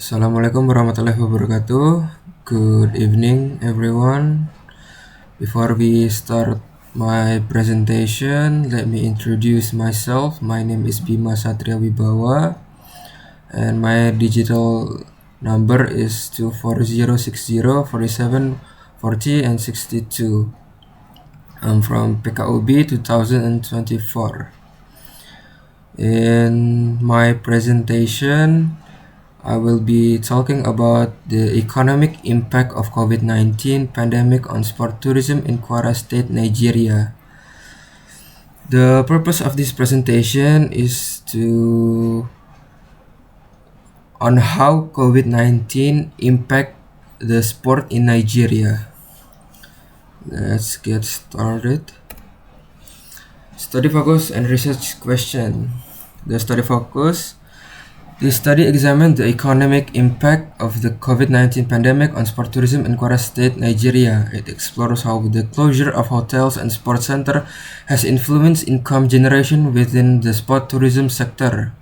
Assalamualaikum warahmatullahi wabarakatuh. Good evening, everyone. Before we start my presentation, let me introduce myself. My name is Bima Satria Wibawa, and my digital number is 240604740 and 62. I'm from PKUB 2024. In my presentation, I will be talking about the economic impact of COVID-19 pandemic on sport tourism in Kwara State, Nigeria. The purpose of this presentation is on how COVID-19 impact the sport in Nigeria. Let's get started. Study focus and research question. The study examined the economic impact of the COVID-19 pandemic on sport tourism in Kwara State, Nigeria. It explores how the closure of hotels and sports centers has influenced income generation within the sport tourism sector.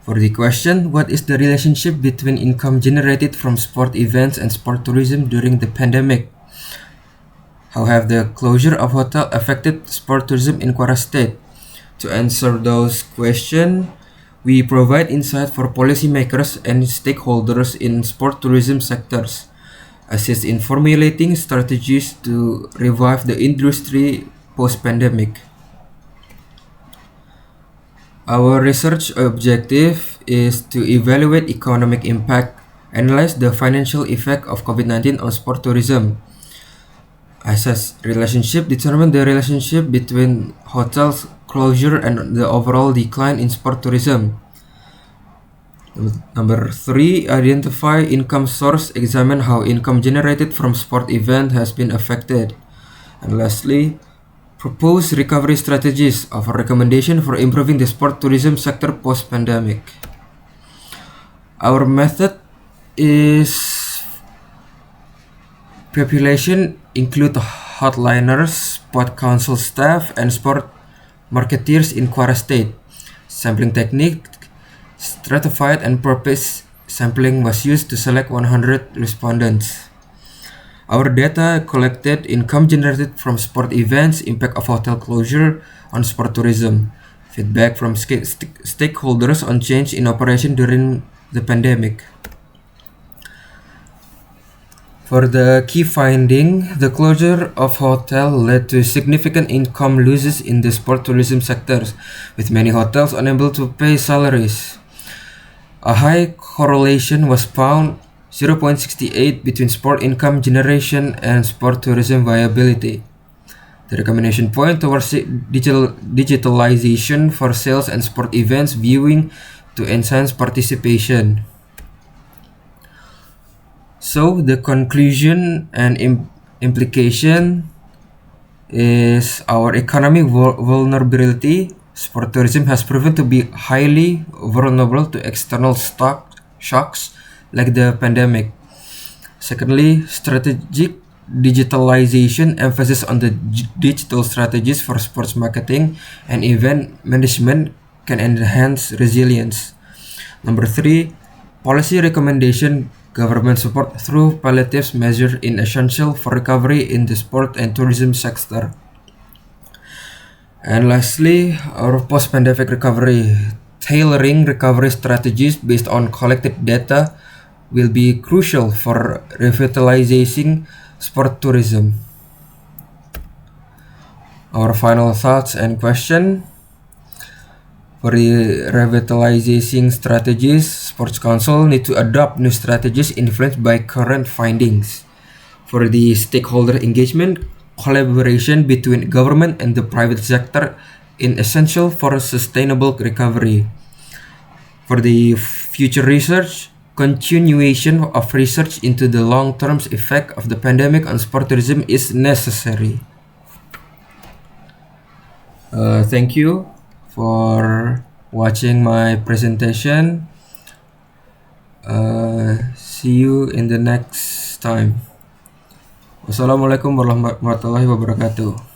For the question, what is the relationship between income generated from sport events and sport tourism during the pandemic? How have the closure of hotels affected sport tourism in Kwara State? To answer those questions, we provide insight for policymakers and stakeholders in sport tourism sectors, assist in formulating strategies to revive the industry post-pandemic. Our research objective is to evaluate economic impact, analyze the financial effect of COVID-19 on sport tourism, assess relationship, determine the relationship between hotels closure and the overall decline in sport tourism. Number 3, identify income source, examine how income generated from sport event has been affected. And lastly, propose recovery strategies, offer recommendation for improving the sport tourism sector post-pandemic. Our method is population include hotliners, sport council staff, and sport marketeers in Kwara State. Sampling technique, stratified and purpose sampling was used to select 100 respondents. Our data collected income generated from sport events, impact of hotel closure on sport tourism, feedback from stakeholders on change in operation during the pandemic. For the key finding, the closure of hotel led to significant income losses in the sport tourism sectors, with many hotels unable to pay salaries. A high correlation was found, 0.68, between sport income generation and sport tourism viability. The recommendation point towards digitalization for sales and sport events viewing to enhance participation. So the conclusion and implication is our economic vulnerability. Sport tourism has proven to be highly vulnerable to external shocks like the pandemic. Secondly, strategic digitalization, emphasis on the digital strategies for sports marketing and event management can enhance resilience. Number 3, policy recommendation, government support through palliative measures is essential for recovery in the sport and tourism sector. And lastly, our post-pandemic recovery, tailoring recovery strategies based on collected data will be crucial for revitalizing sport tourism. Our final thoughts and question. For the revitalizing strategies, Sports Council need to adopt new strategies influenced by current findings. For the stakeholder engagement, collaboration between government and the private sector is essential for sustainable recovery. For the future research, continuation of research into the long-term effect of the pandemic on sport tourism is necessary. Thank you for watching my presentation. See you in the next time. Wassalamualaikum warahmatullahi wabarakatuh.